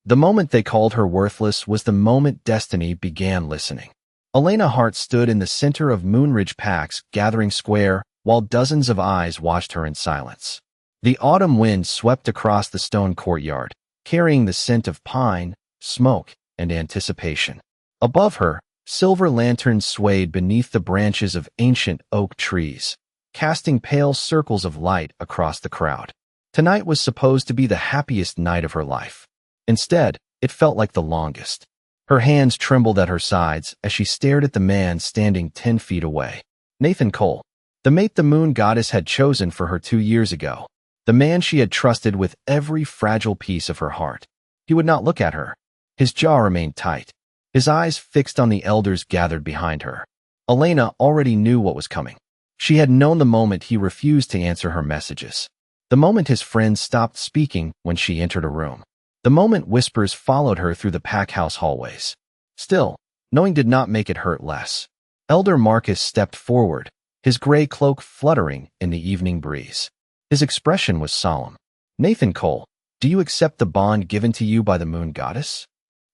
The moment they called her worthless was the moment destiny began listening. Elena Hart stood in the center of Moonridge Pack's gathering square while dozens of eyes watched her in silence. The autumn wind swept across the stone courtyard, carrying the scent of pine, smoke, and anticipation. Above her, silver lanterns swayed beneath the branches of ancient oak trees, casting pale circles of light across the crowd. Tonight was supposed to be the happiest night of her life. Instead, it felt like the longest. Her hands trembled at her sides as she stared at the man standing 10 feet away. Nathan Cole, the mate the moon goddess had chosen for her 2 years ago. The man she had trusted with every fragile piece of her heart. He would not look at her. His jaw remained tight, his eyes fixed on the elders gathered behind her. Elena already knew what was coming. She had known the moment he refused to answer her messages. The moment his friends stopped speaking when she entered a room. The moment whispers followed her through the pack house hallways. Still, knowing did not make it hurt less. Elder Marcus stepped forward, his gray cloak fluttering in the evening breeze. His expression was solemn. Nathan Cole, do you accept the bond given to you by the moon goddess?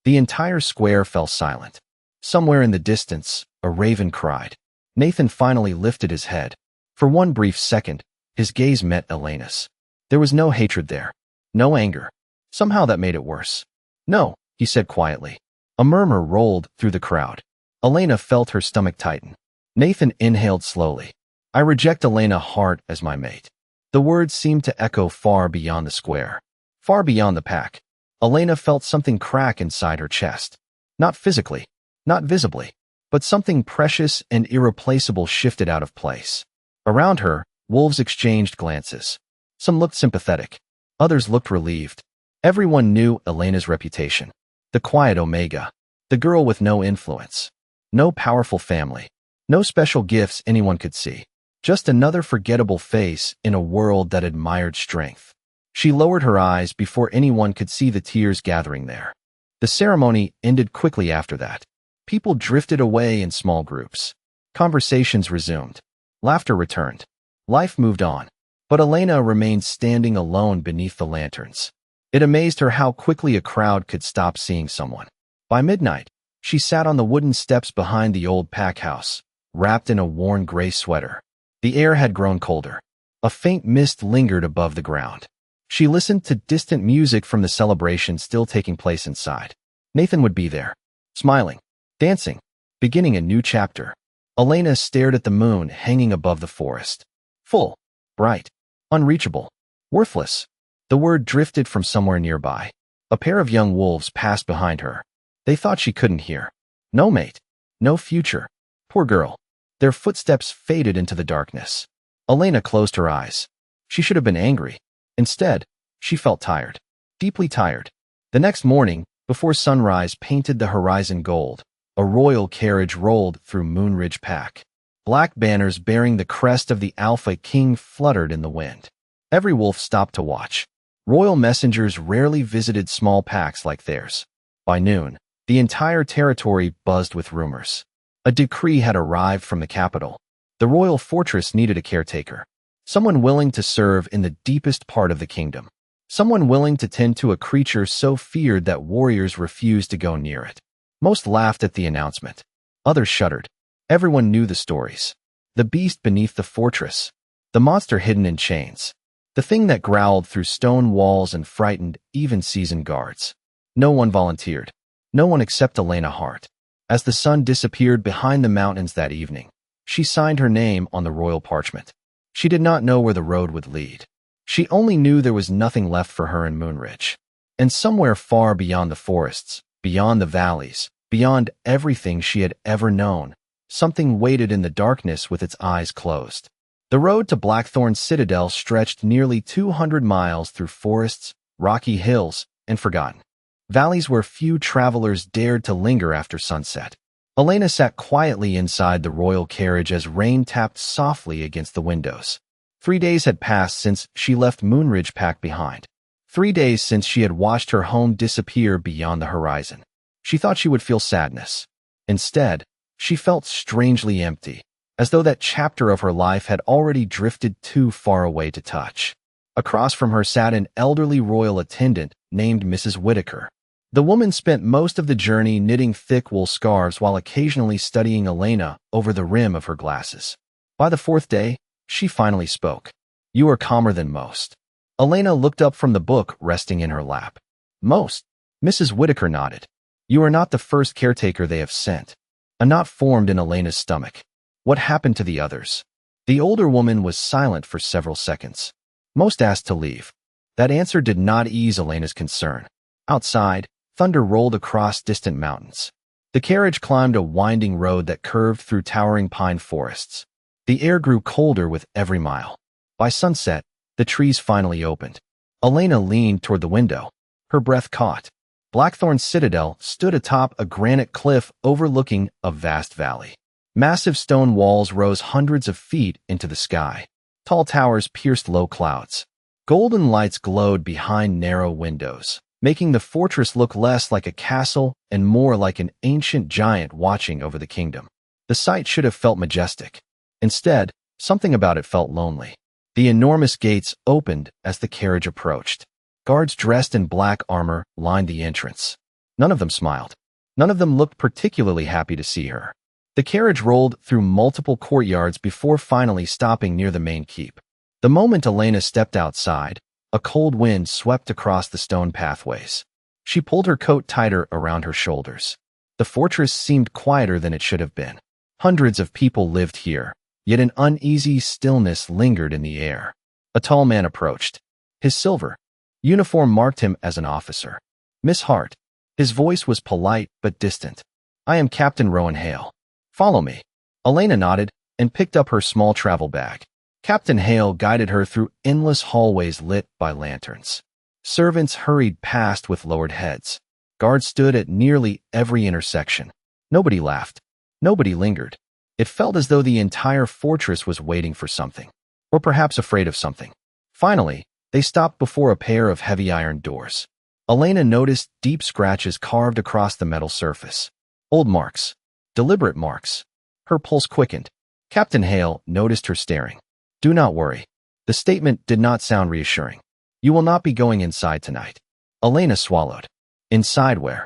The entire square fell silent. Somewhere in the distance, a raven cried. Nathan finally lifted his head. For one brief second, his gaze met Elena's. There was no hatred there, no anger. Somehow that made it worse. No, he said quietly. A murmur rolled through the crowd. Elena felt her stomach tighten. Nathan inhaled slowly. I reject Elena Hart as my mate. The words seemed to echo far beyond the square, far beyond the pack. Elena felt something crack inside her chest. Not physically, not visibly, but something precious and irreplaceable shifted out of place. Around her, wolves exchanged glances. Some looked sympathetic. Others looked relieved. Everyone knew Elena's reputation. The quiet Omega. The girl with no influence. No powerful family. No special gifts anyone could see. Just another forgettable face in a world that admired strength. She lowered her eyes before anyone could see the tears gathering there. The ceremony ended quickly after that. People drifted away in small groups. Conversations resumed. Laughter returned. Life moved on. But Elena remained standing alone beneath the lanterns. It amazed her how quickly a crowd could stop seeing someone. By midnight, she sat on the wooden steps behind the old pack house, wrapped in a worn gray sweater. The air had grown colder. A faint mist lingered above the ground. She listened to distant music from the celebration still taking place inside. Nathan would be there, smiling, dancing, beginning a new chapter. Elena stared at the moon hanging above the forest. Full, bright, unreachable, worthless. The word drifted from somewhere nearby. A pair of young wolves passed behind her. They thought she couldn't hear. No mate. No future. Poor girl. Their footsteps faded into the darkness. Elena closed her eyes. She should have been angry. Instead, she felt tired. Deeply tired. The next morning, before sunrise painted the horizon gold, a royal carriage rolled through Moonridge Pack. Black banners bearing the crest of the Alpha King fluttered in the wind. Every wolf stopped to watch. Royal messengers rarely visited small packs like theirs. By noon, the entire territory buzzed with rumors. A decree had arrived from the capital. The royal fortress needed a caretaker. Someone willing to serve in the deepest part of the kingdom. Someone willing to tend to a creature so feared that warriors refused to go near it. Most laughed at the announcement. Others shuddered. Everyone knew the stories. The beast beneath the fortress. The monster hidden in chains. The thing that growled through stone walls and frightened even seasoned guards. No one volunteered. No one except Elena Hart. As the sun disappeared behind the mountains that evening, she signed her name on the royal parchment. She did not know where the road would lead. She only knew there was nothing left for her in Moonridge. And somewhere far beyond the forests, beyond the valleys, beyond everything she had ever known, something waited in the darkness with its eyes closed. The road to Blackthorn's citadel stretched nearly 200 miles through forests, rocky hills, and forgotten valleys where few travelers dared to linger after sunset. Elena sat quietly inside the royal carriage as rain tapped softly against the windows. 3 days had passed since she left Moonridge Pack behind. 3 days since she had watched her home disappear beyond the horizon. She thought she would feel sadness. Instead, she felt strangely empty, as though that chapter of her life had already drifted too far away to touch. Across from her sat an elderly royal attendant named Mrs. Whitaker. The woman spent most of the journey knitting thick wool scarves while occasionally studying Elena over the rim of her glasses. By the fourth day, she finally spoke. "You are calmer than most." Elena looked up from the book resting in her lap. "Most?" Mrs. Whitaker nodded. "You are not the first caretaker they have sent." A knot formed in Elena's stomach. What happened to the others? The older woman was silent for several seconds. "Most asked to leave." That answer did not ease Elena's concern. Outside, thunder rolled across distant mountains. The carriage climbed a winding road that curved through towering pine forests. The air grew colder with every mile. By sunset, the trees finally opened. Elena leaned toward the window. Her breath caught. Blackthorn's citadel stood atop a granite cliff overlooking a vast valley. Massive stone walls rose hundreds of feet into the sky. Tall towers pierced low clouds. Golden lights glowed behind narrow windows, making the fortress look less like a castle and more like an ancient giant watching over the kingdom. The sight should have felt majestic. Instead, something about it felt lonely. The enormous gates opened as the carriage approached. Guards dressed in black armor lined the entrance. None of them smiled. None of them looked particularly happy to see her. The carriage rolled through multiple courtyards before finally stopping near the main keep. The moment Elena stepped outside, a cold wind swept across the stone pathways. She pulled her coat tighter around her shoulders. The fortress seemed quieter than it should have been. Hundreds of people lived here, yet an uneasy stillness lingered in the air. A tall man approached. His silver uniform marked him as an officer. "Miss Hart." His voice was polite but distant. "I am Captain Rowan Hale. Follow me." Elena nodded and picked up her small travel bag. Captain Hale guided her through endless hallways lit by lanterns. Servants hurried past with lowered heads. Guards stood at nearly every intersection. Nobody laughed. Nobody lingered. It felt as though the entire fortress was waiting for something, or perhaps afraid of something. Finally, they stopped before a pair of heavy iron doors. Elena noticed deep scratches carved across the metal surface. Old marks. Deliberate marks. Her pulse quickened. Captain Hale noticed her staring. "Do not worry." The statement did not sound reassuring. "You will not be going inside tonight." Elena swallowed. "Inside where?"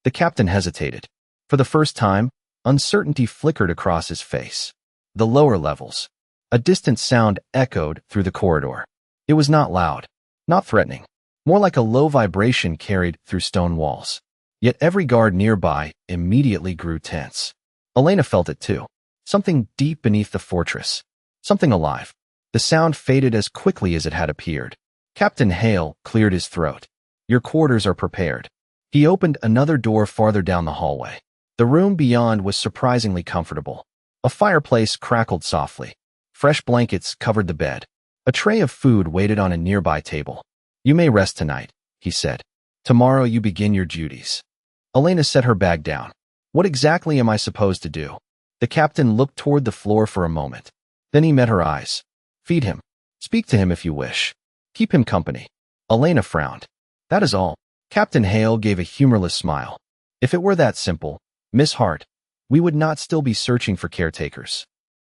The captain hesitated. For the first time, uncertainty flickered across his face. "The lower levels." A distant sound echoed through the corridor. It was not loud, not threatening, more like a low vibration carried through stone walls. Yet every guard nearby immediately grew tense. Elena felt it too. Something deep beneath the fortress. Something alive. The sound faded as quickly as it had appeared. Captain Hale cleared his throat. "Your quarters are prepared." He opened another door farther down the hallway. The room beyond was surprisingly comfortable. A fireplace crackled softly. Fresh blankets covered the bed. A tray of food waited on a nearby table. "You may rest tonight," he said. "Tomorrow you begin your duties." Elena set her bag down. "What exactly am I supposed to do?" The captain looked toward the floor for a moment. Then he met her eyes. "Feed him. Speak to him if you wish. Keep him company." Elena frowned. "That is all." Captain Hale gave a humorless smile. "If it were that simple, Miss Hart, we would not still be searching for caretakers."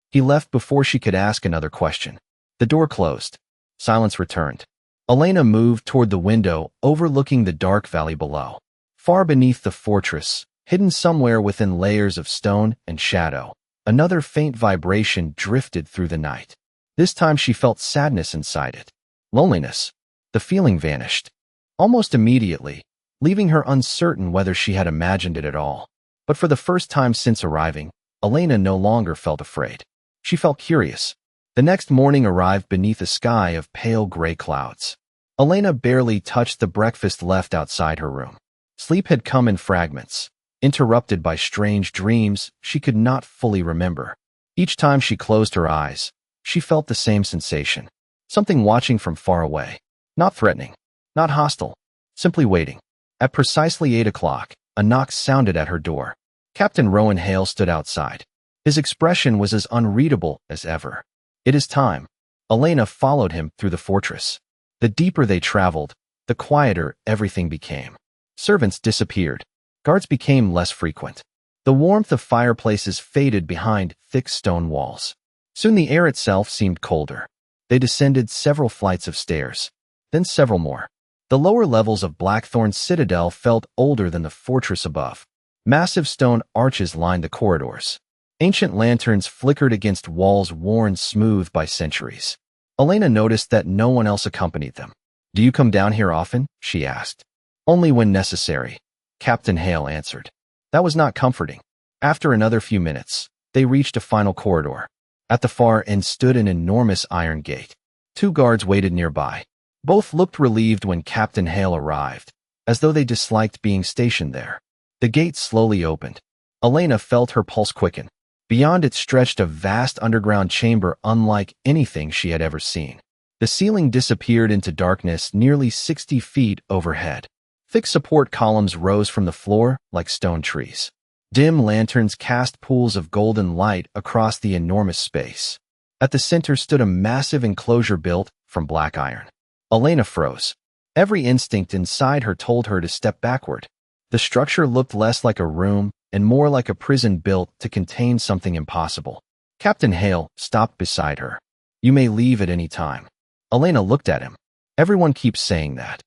He left before she could ask another question. The door closed. Silence returned. Elena moved toward the window overlooking the dark valley below. Far beneath the fortress, hidden somewhere within layers of stone and shadow, another faint vibration drifted through the night. This time she felt sadness inside it. Loneliness. The feeling vanished. Almost immediately, leaving her uncertain whether she had imagined it at all. But for the first time since arriving, Elena no longer felt afraid. She felt curious. The next morning arrived beneath a sky of pale gray clouds. Elena barely touched the breakfast left outside her room. Sleep had come in fragments, interrupted by strange dreams she could not fully remember. Each time she closed her eyes, she felt the same sensation. Something watching from far away. Not threatening, not hostile, simply waiting. At precisely 8 o'clock, a knock sounded at her door. Captain Rowan Hale stood outside. His expression was as unreadable as ever. "It is time." Elena followed him through the fortress. The deeper they traveled, the quieter everything became. Servants disappeared. Guards became less frequent. The warmth of fireplaces faded behind thick stone walls. Soon the air itself seemed colder. They descended several flights of stairs, then several more. The lower levels of Blackthorn's citadel felt older than the fortress above. Massive stone arches lined the corridors. Ancient lanterns flickered against walls worn smooth by centuries. Elena noticed that no one else accompanied them. "Do you come down here often?" she asked. "Only when necessary," Captain Hale answered. That was not comforting. After another few minutes, they reached a final corridor. At the far end stood an enormous iron gate. 2 guards waited nearby. Both looked relieved when Captain Hale arrived, as though they disliked being stationed there. The gate slowly opened. Elena felt her pulse quicken. Beyond it stretched a vast underground chamber unlike anything she had ever seen. The ceiling disappeared into darkness nearly 60 feet overhead. Thick support columns rose from the floor like stone trees. Dim lanterns cast pools of golden light across the enormous space. At the center stood a massive enclosure built from black iron. Elena froze. Every instinct inside her told her to step backward. The structure looked less like a room and more like a prison built to contain something impossible. Captain Hale stopped beside her. "You may leave at any time." Elena looked at him. Everyone keeps saying that.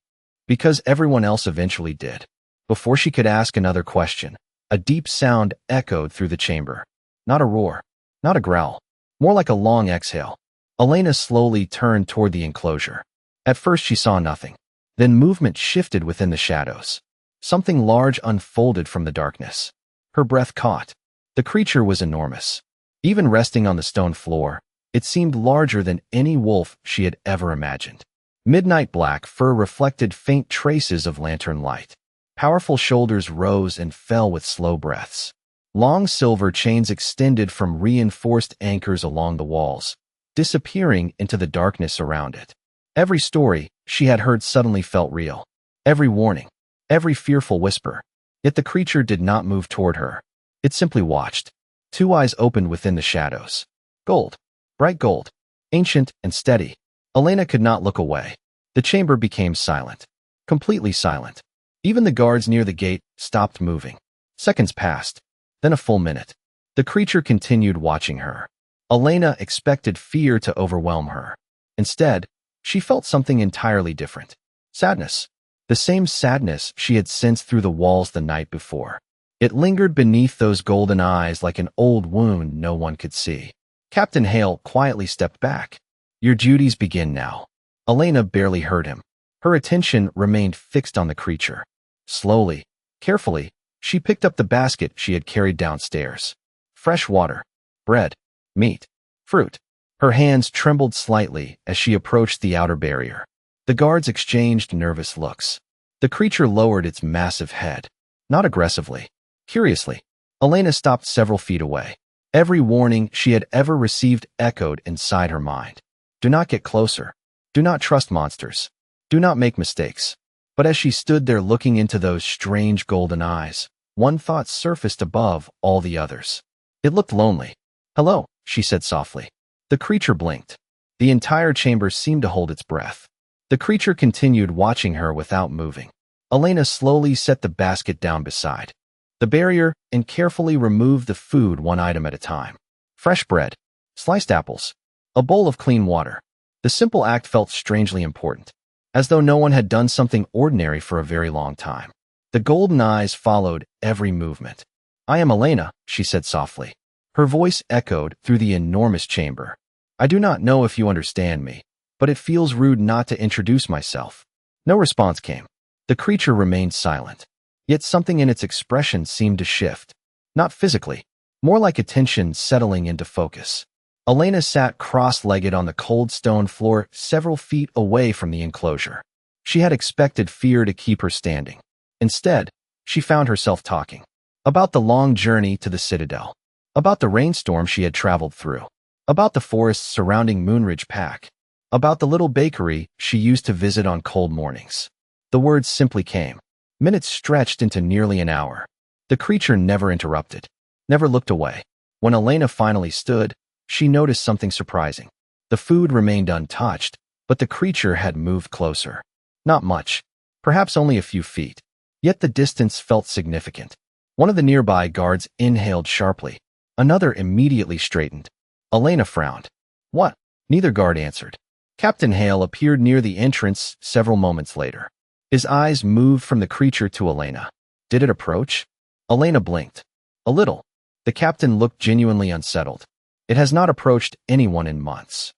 Because everyone else eventually did. Before she could ask another question, a deep sound echoed through the chamber. Not a roar, not a growl, more like a long exhale. Elena slowly turned toward the enclosure. At first she saw nothing. Then movement shifted within the shadows. Something large unfolded from the darkness. Her breath caught. The creature was enormous. Even resting on the stone floor, it seemed larger than any wolf she had ever imagined. Midnight black fur reflected faint traces of lantern light. Powerful shoulders rose and fell with slow breaths. Long silver chains extended from reinforced anchors along the walls, disappearing into the darkness around it. Every story she had heard suddenly felt real. Every warning, every fearful whisper. Yet the creature did not move toward her. It simply watched. 2 eyes opened within the shadows. Gold. Bright gold. Ancient and steady. Elena could not look away. The chamber became silent. Completely silent. Even the guards near the gate stopped moving. Seconds passed. Then a full minute. The creature continued watching her. Elena expected fear to overwhelm her. Instead, she felt something entirely different. Sadness. The same sadness she had sensed through the walls the night before. It lingered beneath those golden eyes like an old wound no one could see. Captain Hale quietly stepped back. "Your duties begin now." Elena barely heard him. Her attention remained fixed on the creature. Slowly, carefully, she picked up the basket she had carried downstairs. Fresh water, bread, meat, fruit. Her hands trembled slightly as she approached the outer barrier. The guards exchanged nervous looks. The creature lowered its massive head. Not aggressively. Curiously, Elena stopped several feet away. Every warning she had ever received echoed inside her mind. Do not get closer. Do not trust monsters. Do not make mistakes. But as she stood there looking into those strange golden eyes, one thought surfaced above all the others. It looked lonely. "Hello," she said softly. The creature blinked. The entire chamber seemed to hold its breath. The creature continued watching her without moving. Elena slowly set the basket down beside the barrier and carefully removed the food one item at a time. Fresh bread, sliced apples, a bowl of clean water. The simple act felt strangely important, as though no one had done something ordinary for a very long time. The golden eyes followed every movement. "I am Elena," she said softly. Her voice echoed through the enormous chamber. "I do not know if you understand me, but it feels rude not to introduce myself." No response came. The creature remained silent. Yet something in its expression seemed to shift. Not physically, more like attention settling into focus. Elena sat cross-legged on the cold stone floor several feet away from the enclosure. She had expected fear to keep her standing. Instead, she found herself talking. About the long journey to the citadel. About the rainstorm she had traveled through. About the forests surrounding Moonridge Pack. About the little bakery she used to visit on cold mornings. The words simply came. Minutes stretched into nearly an hour. The creature never interrupted, never looked away. When Elena finally stood, she noticed something surprising. The food remained untouched, but the creature had moved closer. Not much, perhaps only a few feet. Yet the distance felt significant. One of the nearby guards inhaled sharply. Another immediately straightened. Elena frowned. "What?" Neither guard answered. Captain Hale appeared near the entrance several moments later. His eyes moved from the creature to Elena. Did it approach? Elena blinked. A little. The captain looked genuinely unsettled. It has not approached anyone in months.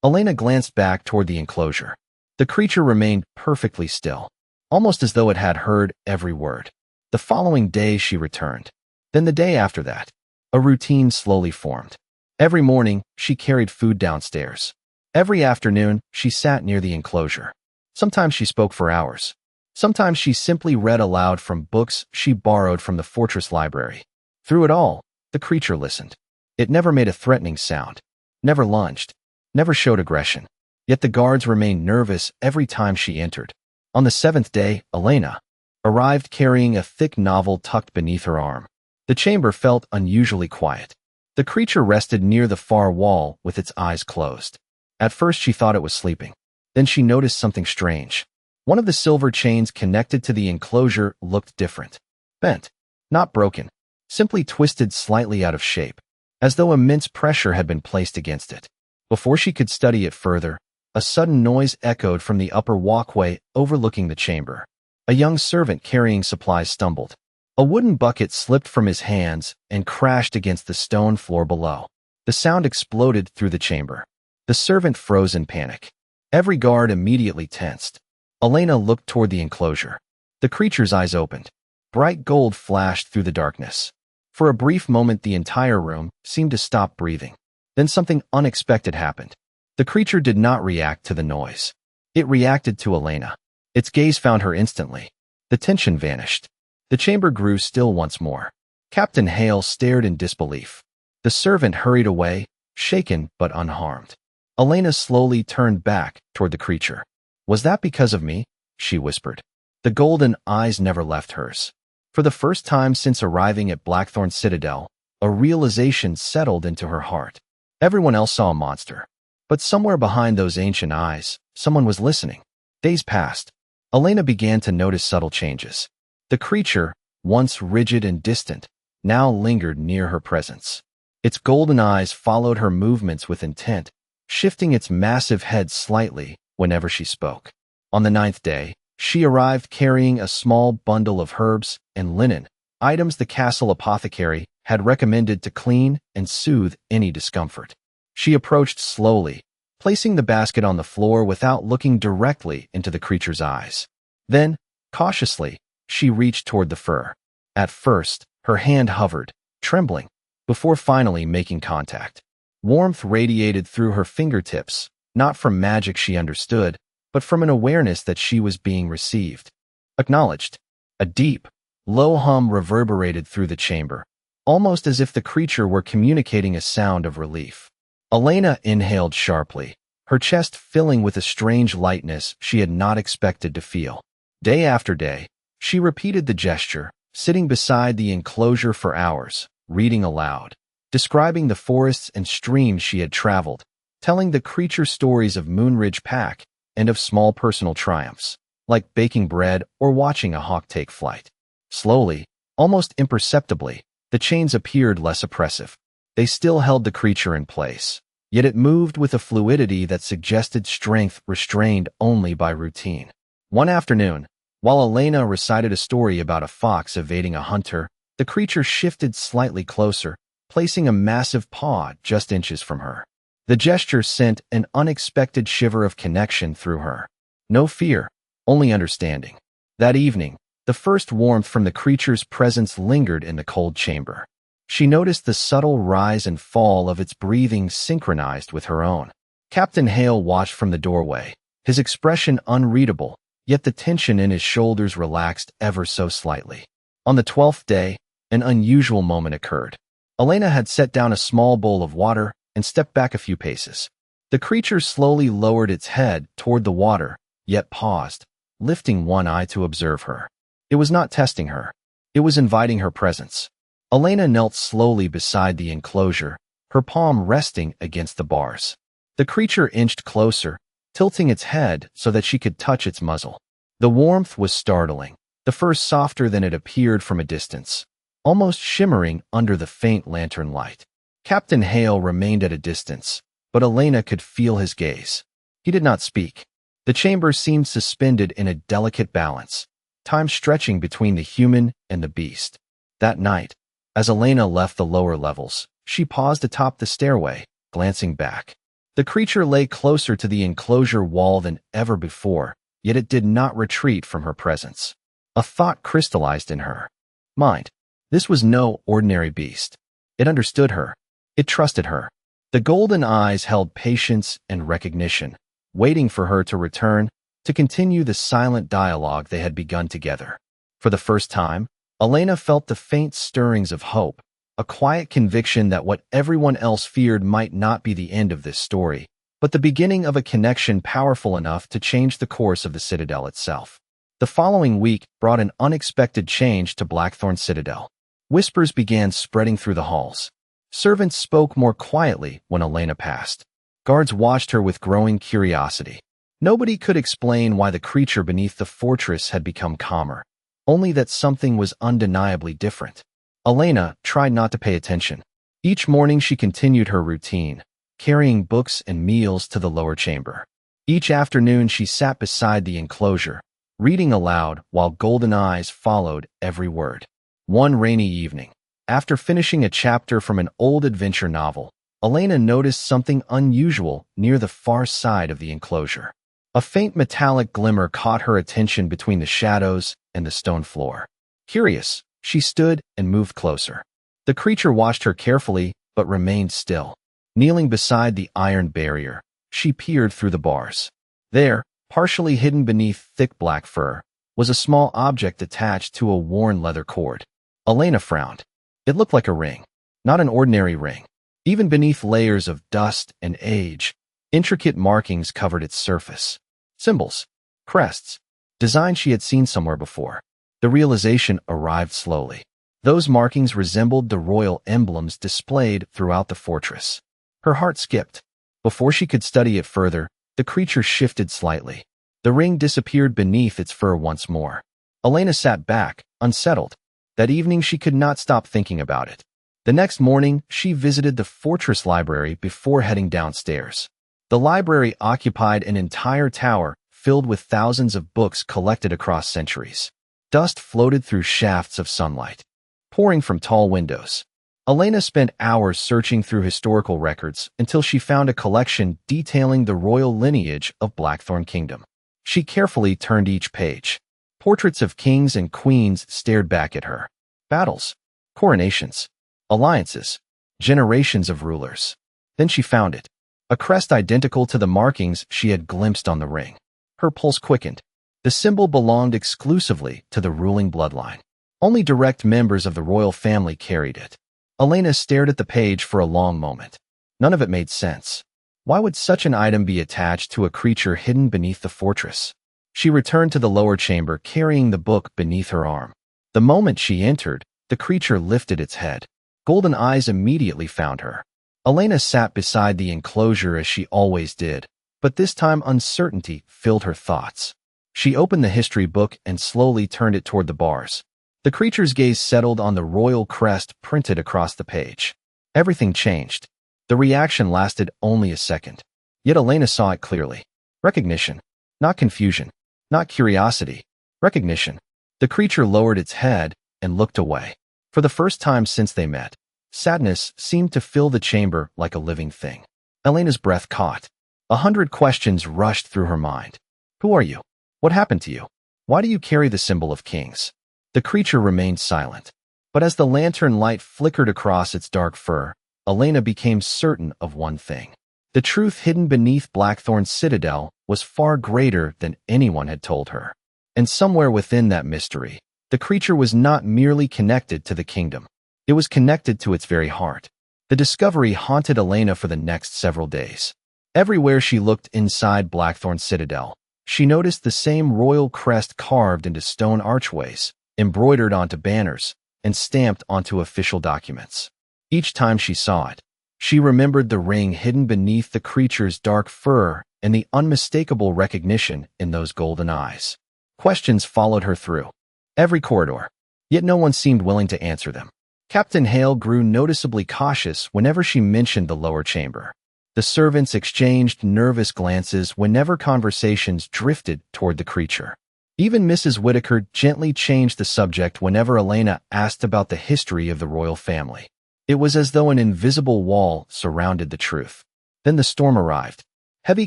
Elena glanced back toward the enclosure. The creature remained perfectly still, almost as though it had heard every word. The following day she returned. Then the day after that. A routine slowly formed. Every morning, she carried food downstairs. Every afternoon, she sat near the enclosure. Sometimes she spoke for hours. Sometimes she simply read aloud from books she borrowed from the fortress library. Through it all, the creature listened. It never made a threatening sound, never lunged, never showed aggression. Yet the guards remained nervous every time she entered. On the 7th day, Elena arrived carrying a thick novel tucked beneath her arm. The chamber felt unusually quiet. The creature rested near the far wall with its eyes closed. At first she thought it was sleeping. Then she noticed something strange. One of the silver chains connected to the enclosure looked different. Bent, not broken, simply twisted slightly out of shape, as though immense pressure had been placed against it. Before she could study it further, a sudden noise echoed from the upper walkway overlooking the chamber. A young servant carrying supplies stumbled. A wooden bucket slipped from his hands and crashed against the stone floor below. The sound exploded through the chamber. The servant froze in panic. Every guard immediately tensed. Elena looked toward the enclosure. The creature's eyes opened. Bright gold flashed through the darkness. For a brief moment, the entire room seemed to stop breathing. Then something unexpected happened. The creature did not react to the noise. It reacted to Elena. Its gaze found her instantly. The tension vanished. The chamber grew still once more. Captain Hale stared in disbelief. The servant hurried away, shaken but unharmed. Elena slowly turned back toward the creature. "Was that because of me?" she whispered. The golden eyes never left hers. For the first time since arriving at Blackthorn Citadel, a realization settled into her heart. Everyone else saw a monster. But somewhere behind those ancient eyes, someone was listening. Days passed. Elena began to notice subtle changes. The creature, once rigid and distant, now lingered near her presence. Its golden eyes followed her movements with intent, shifting its massive head slightly whenever she spoke. On the 9th day, she arrived carrying a small bundle of herbs and linen, items the castle apothecary had recommended to clean and soothe any discomfort. She approached slowly, placing the basket on the floor without looking directly into the creature's eyes. Then, cautiously, she reached toward the fur. At first, her hand hovered, trembling, before finally making contact. Warmth radiated through her fingertips, not from magic she understood, but from an awareness that she was being received. Acknowledged. A deep, low hum reverberated through the chamber, almost as if the creature were communicating a sound of relief. Elena inhaled sharply, her chest filling with a strange lightness she had not expected to feel. Day after day, she repeated the gesture, sitting beside the enclosure for hours, reading aloud, describing the forests and streams she had traveled, telling the creature stories of Moonridge Pack and of small personal triumphs, like baking bread or watching a hawk take flight. Slowly, almost imperceptibly, the chains appeared less oppressive. They still held the creature in place, yet it moved with a fluidity that suggested strength restrained only by routine. One afternoon, while Elena recited a story about a fox evading a hunter, the creature shifted slightly closer, placing a massive paw just inches from her. The gesture sent an unexpected shiver of connection through her. No fear, only understanding. That evening, the first warmth from the creature's presence lingered in the cold chamber. She noticed the subtle rise and fall of its breathing synchronized with her own. Captain Hale watched from the doorway, his expression unreadable, yet the tension in his shoulders relaxed ever so slightly. On the 12th day, an unusual moment occurred. Elena had set down a small bowl of water and stepped back a few paces. The creature slowly lowered its head toward the water, yet paused, lifting one eye to observe her. It was not testing her. It was inviting her presence. Elena knelt slowly beside the enclosure, her palm resting against the bars. The creature inched closer, tilting its head so that she could touch its muzzle. The warmth was startling, the fur softer than it appeared from a distance, almost shimmering under the faint lantern light. Captain Hale remained at a distance, but Elena could feel his gaze. He did not speak. The chamber seemed suspended in a delicate balance, time stretching between the human and the beast. That night, as Elena left the lower levels, she paused atop the stairway, glancing back. The creature lay closer to the enclosure wall than ever before, yet it did not retreat from her presence. A thought crystallized in her mind. This was no ordinary beast. It understood her. It trusted her. The golden eyes held patience and recognition, waiting for her to return, to continue the silent dialogue they had begun together. For the first time, Elena felt the faint stirrings of hope, a quiet conviction that what everyone else feared might not be the end of this story, but the beginning of a connection powerful enough to change the course of the citadel itself. The following week brought an unexpected change to Blackthorn Citadel. Whispers began spreading through the halls. Servants spoke more quietly when Elena passed. Guards watched her with growing curiosity. Nobody could explain why the creature beneath the fortress had become calmer, only that something was undeniably different. Elena tried not to pay attention. Each morning she continued her routine, carrying books and meals to the lower chamber. Each afternoon she sat beside the enclosure, reading aloud while golden eyes followed every word. One rainy evening, after finishing a chapter from an old adventure novel, Elena noticed something unusual near the far side of the enclosure. A faint metallic glimmer caught her attention between the shadows and the stone floor. Curious, she stood and moved closer. The creature watched her carefully, but remained still. Kneeling beside the iron barrier, she peered through the bars. There, partially hidden beneath thick black fur, was a small object attached to a worn leather cord. Elena frowned. It looked like a ring, not an ordinary ring. Even beneath layers of dust and age, intricate markings covered its surface. Symbols, crests, designs she had seen somewhere before. The realization arrived slowly. Those markings resembled the royal emblems displayed throughout the fortress. Her heart skipped. Before she could study it further, the creature shifted slightly. The ring disappeared beneath its fur once more. Elena sat back, unsettled. That evening she could not stop thinking about it. The next morning, she visited the fortress library before heading downstairs. The library occupied an entire tower filled with thousands of books collected across centuries. Dust floated through shafts of sunlight, pouring from tall windows. Elena spent hours searching through historical records until she found a collection detailing the royal lineage of Blackthorn Kingdom. She carefully turned each page. Portraits of kings and queens stared back at her. Battles, coronations, alliances, generations of rulers. Then she found it. A crest identical to the markings she had glimpsed on the ring. Her pulse quickened. The symbol belonged exclusively to the ruling bloodline. Only direct members of the royal family carried it. Elena stared at the page for a long moment. None of it made sense. Why would such an item be attached to a creature hidden beneath the fortress? She returned to the lower chamber carrying the book beneath her arm. The moment she entered, the creature lifted its head. Golden eyes immediately found her. Elena sat beside the enclosure as she always did, but this time uncertainty filled her thoughts. She opened the history book and slowly turned it toward the bars. The creature's gaze settled on the royal crest printed across the page. Everything changed. The reaction lasted only a second. Yet Elena saw it clearly. Recognition. Not confusion. Not curiosity. Recognition. The creature lowered its head and looked away. For the first time since they met, sadness seemed to fill the chamber like a living thing. Elena's breath caught. 100 questions rushed through her mind. Who are you? What happened to you? Why do you carry the symbol of kings? The creature remained silent. But as the lantern light flickered across its dark fur, Elena became certain of one thing. The truth hidden beneath Blackthorn's citadel was far greater than anyone had told her. And somewhere within that mystery, the creature was not merely connected to the kingdom. It was connected to its very heart. The discovery haunted Elena for the next several days. Everywhere she looked inside Blackthorn Citadel, she noticed the same royal crest carved into stone archways, embroidered onto banners, and stamped onto official documents. Each time she saw it, she remembered the ring hidden beneath the creature's dark fur and the unmistakable recognition in those golden eyes. Questions followed her through every corridor, yet no one seemed willing to answer them. Captain Hale grew noticeably cautious whenever she mentioned the lower chamber. The servants exchanged nervous glances whenever conversations drifted toward the creature. Even Mrs. Whitaker gently changed the subject whenever Elena asked about the history of the royal family. It was as though an invisible wall surrounded the truth. Then the storm arrived. Heavy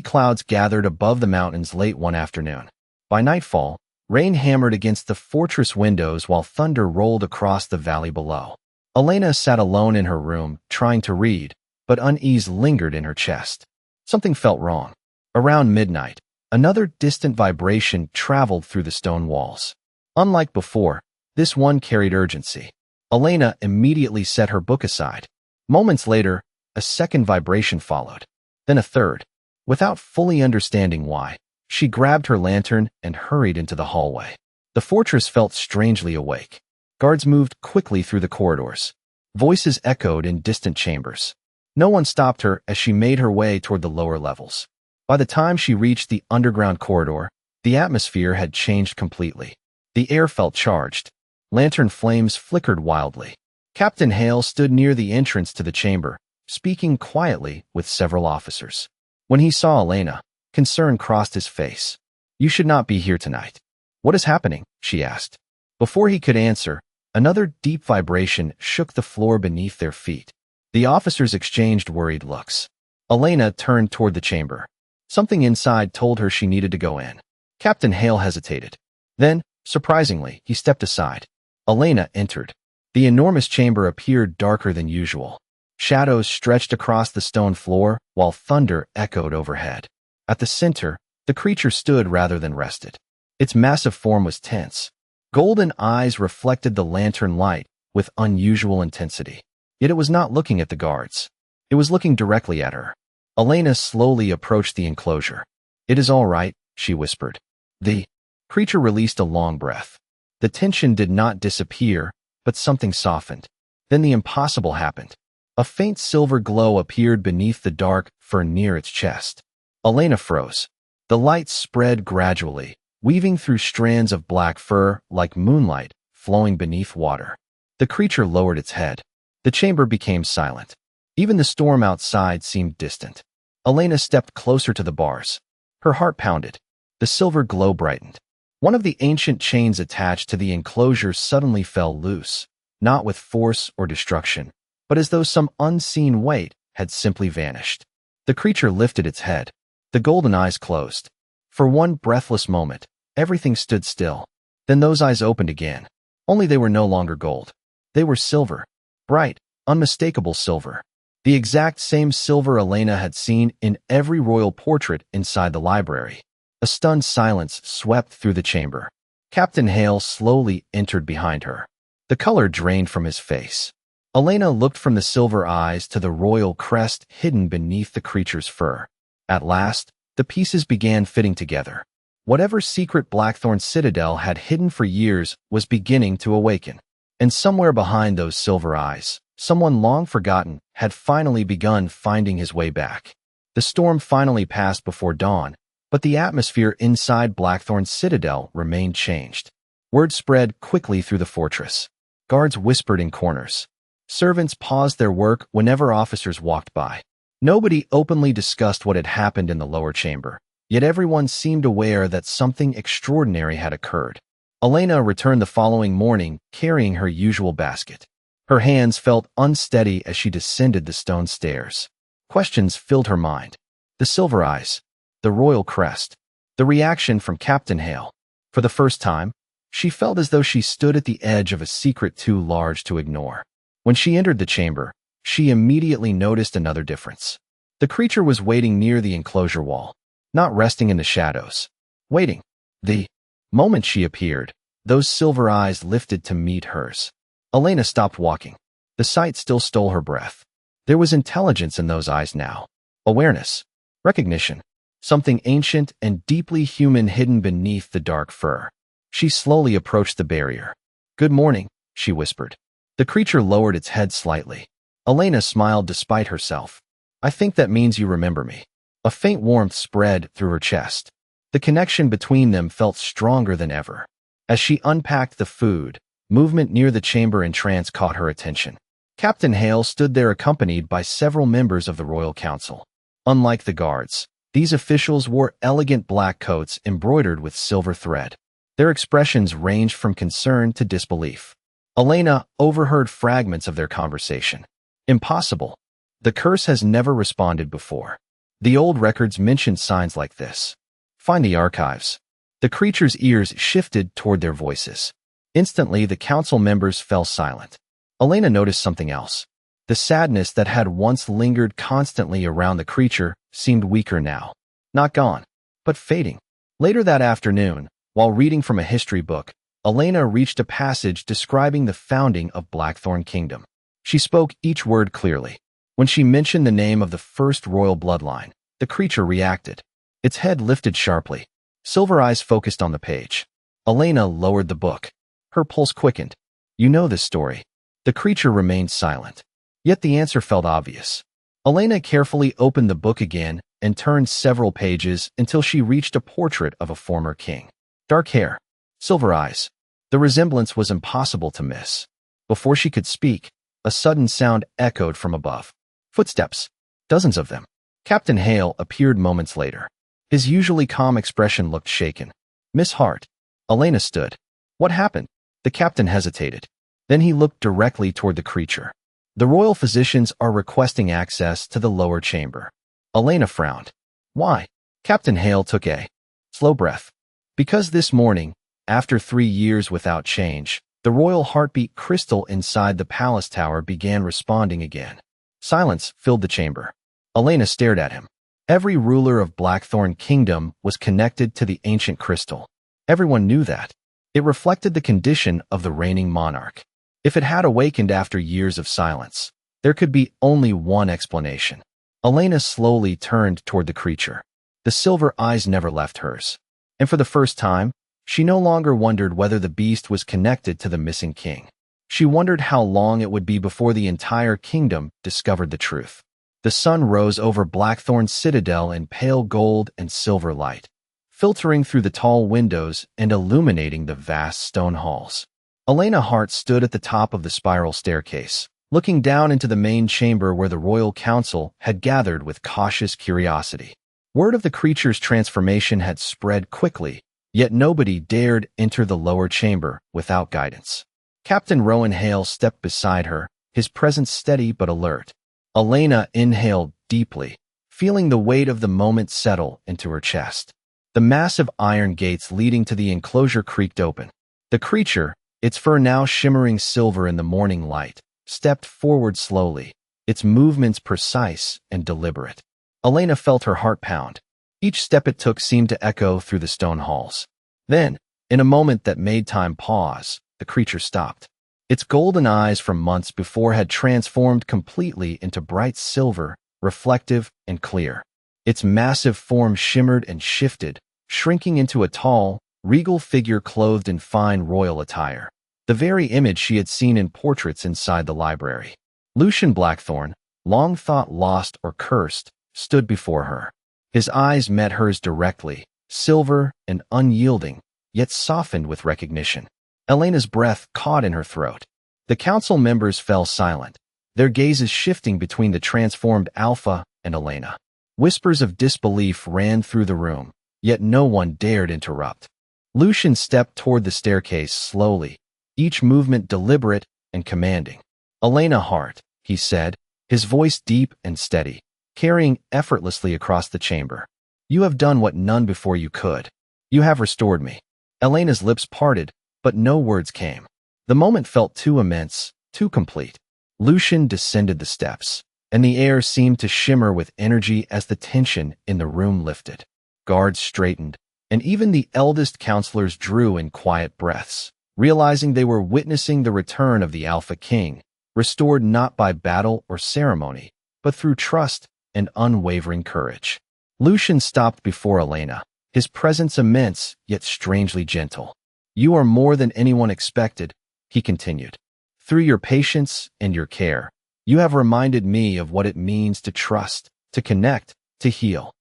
clouds gathered above the mountains late one afternoon. By nightfall, rain hammered against the fortress windows while thunder rolled across the valley below. Elena sat alone in her room, trying to read, but unease lingered in her chest. Something felt wrong. Around midnight, another distant vibration traveled through the stone walls. Unlike before, this one carried urgency. Elena immediately set her book aside. Moments later, a second vibration followed. Then a third. Without fully understanding why, she grabbed her lantern and hurried into the hallway. The fortress felt strangely awake. Guards moved quickly through the corridors. Voices echoed in distant chambers. No one stopped her as she made her way toward the lower levels. By the time she reached the underground corridor, the atmosphere had changed completely. The air felt charged. Lantern flames flickered wildly. Captain Hale stood near the entrance to the chamber, speaking quietly with several officers. When he saw Elena, concern crossed his face. "You should not be here tonight." "What is happening?" she asked. Before he could answer, another deep vibration shook the floor beneath their feet. The officers exchanged worried looks. Elena turned toward the chamber. Something inside told her she needed to go in. Captain Hale hesitated. Then, surprisingly, he stepped aside. Elena entered. The enormous chamber appeared darker than usual. Shadows stretched across the stone floor, while thunder echoed overhead. At the center, the creature stood rather than rested. Its massive form was tense. Golden eyes reflected the lantern light with unusual intensity. Yet it was not looking at the guards. It was looking directly at her. Elena slowly approached the enclosure. "It is all right," she whispered. The creature released a long breath. The tension did not disappear, but something softened. Then the impossible happened. A faint silver glow appeared beneath the dark fur near its chest. Elena froze. The light spread gradually, weaving through strands of black fur like moonlight flowing beneath water. The creature lowered its head. The chamber became silent. Even the storm outside seemed distant. Elena stepped closer to the bars. Her heart pounded. The silver glow brightened. One of the ancient chains attached to the enclosure suddenly fell loose, not with force or destruction, but as though some unseen weight had simply vanished. The creature lifted its head. The golden eyes closed. For one breathless moment, everything stood still. Then those eyes opened again. Only they were no longer gold. They were silver. Bright, unmistakable silver. The exact same silver Elena had seen in every royal portrait inside the library. A stunned silence swept through the chamber. Captain Hale slowly entered behind her. The color drained from his face. Elena looked from the silver eyes to the royal crest hidden beneath the creature's fur. At last, the pieces began fitting together. Whatever secret Blackthorn citadel had hidden for years was beginning to awaken. And somewhere behind those silver eyes, someone long forgotten had finally begun finding his way back. The storm finally passed before dawn, but the atmosphere inside Blackthorn citadel remained changed. Word spread quickly through the fortress. Guards whispered in corners. Servants paused their work whenever officers walked by. Nobody openly discussed what had happened in the lower chamber, yet everyone seemed aware that something extraordinary had occurred. Elena returned the following morning, carrying her usual basket. Her hands felt unsteady as she descended the stone stairs. Questions filled her mind. The silver eyes, the royal crest, the reaction from Captain Hale. For the first time, she felt as though she stood at the edge of a secret too large to ignore. When she entered the chamber, she immediately noticed another difference. The creature was waiting near the enclosure wall, not resting in the shadows. Waiting. The moment she appeared, those silver eyes lifted to meet hers. Elena stopped walking. The sight still stole her breath. There was intelligence in those eyes now. Awareness. Recognition. Something ancient and deeply human hidden beneath the dark fur. She slowly approached the barrier. "Good morning," she whispered. The creature lowered its head slightly. Elena smiled despite herself. "I think that means you remember me." A faint warmth spread through her chest. The connection between them felt stronger than ever. As she unpacked the food, movement near the chamber entrance caught her attention. Captain Hale stood there accompanied by several members of the Royal Council. Unlike the guards, these officials wore elegant black coats embroidered with silver thread. Their expressions ranged from concern to disbelief. Elena overheard fragments of their conversation. Impossible. The curse has never responded before. The old records mentioned signs like this. Find the archives. The creature's ears shifted toward their voices. Instantly, the council members fell silent. Elena noticed something else. The sadness that had once lingered constantly around the creature seemed weaker now. Not gone, but fading. Later that afternoon, while reading from a history book, Elena reached a passage describing the founding of Blackthorn Kingdom. She spoke each word clearly. When she mentioned the name of the first royal bloodline, the creature reacted. Its head lifted sharply. Silver eyes focused on the page. Elena lowered the book. Her pulse quickened. You know this story. The creature remained silent. Yet the answer felt obvious. Elena carefully opened the book again and turned several pages until she reached a portrait of a former king. Dark hair, silver eyes. The resemblance was impossible to miss. Before she could speak, a sudden sound echoed from above. Footsteps. Dozens of them. Captain Hale appeared moments later. His usually calm expression looked shaken. Miss Hart. Elena stood. What happened? The captain hesitated. Then he looked directly toward the creature. The royal physicians are requesting access to the lower chamber. Elena frowned. Why? Captain Hale took a slow breath. Because this morning, after 3 years without change, the royal heartbeat crystal inside the palace tower began responding again. Silence filled the chamber. Elena stared at him. Every ruler of Blackthorn Kingdom was connected to the ancient crystal. Everyone knew that. It reflected the condition of the reigning monarch. If it had awakened after years of silence, there could be only one explanation. Elena slowly turned toward the creature. The silver eyes never left hers. And for the first time, she no longer wondered whether the beast was connected to the missing king. She wondered how long it would be before the entire kingdom discovered the truth. The sun rose over Blackthorn's citadel in pale gold and silver light, filtering through the tall windows and illuminating the vast stone halls. Elena Hart stood at the top of the spiral staircase, looking down into the main chamber where the royal council had gathered with cautious curiosity. Word of the creature's transformation had spread quickly, yet nobody dared enter the lower chamber without guidance. Captain Rowan Hale stepped beside her, his presence steady but alert. Elena inhaled deeply, feeling the weight of the moment settle into her chest. The massive iron gates leading to the enclosure creaked open. The creature, its fur now shimmering silver in the morning light, stepped forward slowly, its movements precise and deliberate. Elena felt her heart pound. Each step it took seemed to echo through the stone halls. Then, in a moment that made time pause, the creature stopped. Its golden eyes from months before had transformed completely into bright silver, reflective and clear. Its massive form shimmered and shifted, shrinking into a tall, regal figure clothed in fine royal attire, the very image she had seen in portraits inside the library. Lucian Blackthorn, long thought lost or cursed, stood before her. His eyes met hers directly, silver and unyielding, yet softened with recognition. Elena's breath caught in her throat. The council members fell silent, their gazes shifting between the transformed Alpha and Elena. Whispers of disbelief ran through the room, yet no one dared interrupt. Lucian stepped toward the staircase slowly, each movement deliberate and commanding. Elena Hart, he said, his voice deep and steady, carrying effortlessly across the chamber. You have done what none before you could. You have restored me. Elena's lips parted, but no words came. The moment felt too immense, too complete. Lucian descended the steps, and the air seemed to shimmer with energy as the tension in the room lifted. Guards straightened, and even the eldest counselors drew in quiet breaths, realizing they were witnessing the return of the Alpha King, restored not by battle or ceremony, but through trust and unwavering courage. Lucian stopped before Elena, his presence immense yet strangely gentle. You are more than anyone expected, he continued. Through your patience and your care, you have reminded me of what it means to trust, to connect, to heal.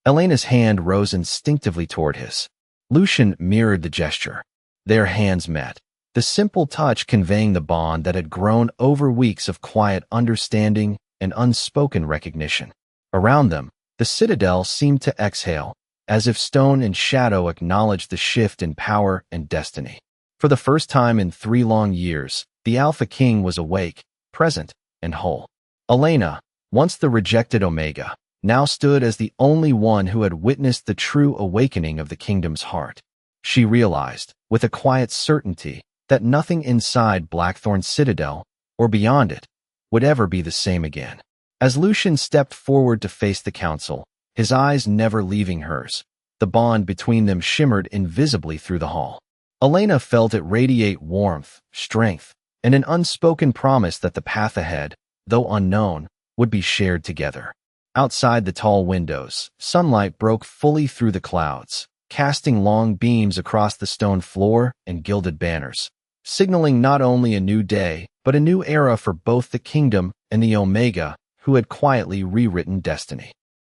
Elena's hand rose instinctively toward his. Lucian mirrored the gesture. Their hands met, the simple touch conveying the bond that had grown over weeks of quiet understanding and unspoken recognition. Around them, The citadel seemed to exhale, as if stone and shadow acknowledged the shift in power and destiny. For the first time in 3 long years, the Alpha King was awake, present, and whole. Elena, once the rejected Omega, now stood as the only one who had witnessed the true awakening of the kingdom's heart. She realized, with a quiet certainty, that nothing inside Blackthorn's citadel, or beyond it, would ever be the same again. As Lucian stepped forward to face the council, his eyes never leaving hers, the bond between them shimmered invisibly through the hall. Elena felt it radiate warmth, strength, and an unspoken promise that the path ahead, though unknown, would be shared together. Outside the tall windows, sunlight broke fully through the clouds, casting long beams across the stone floor and gilded banners, signaling not only a new day, but a new era for both the kingdom and the Omega, who had quietly rewritten destiny.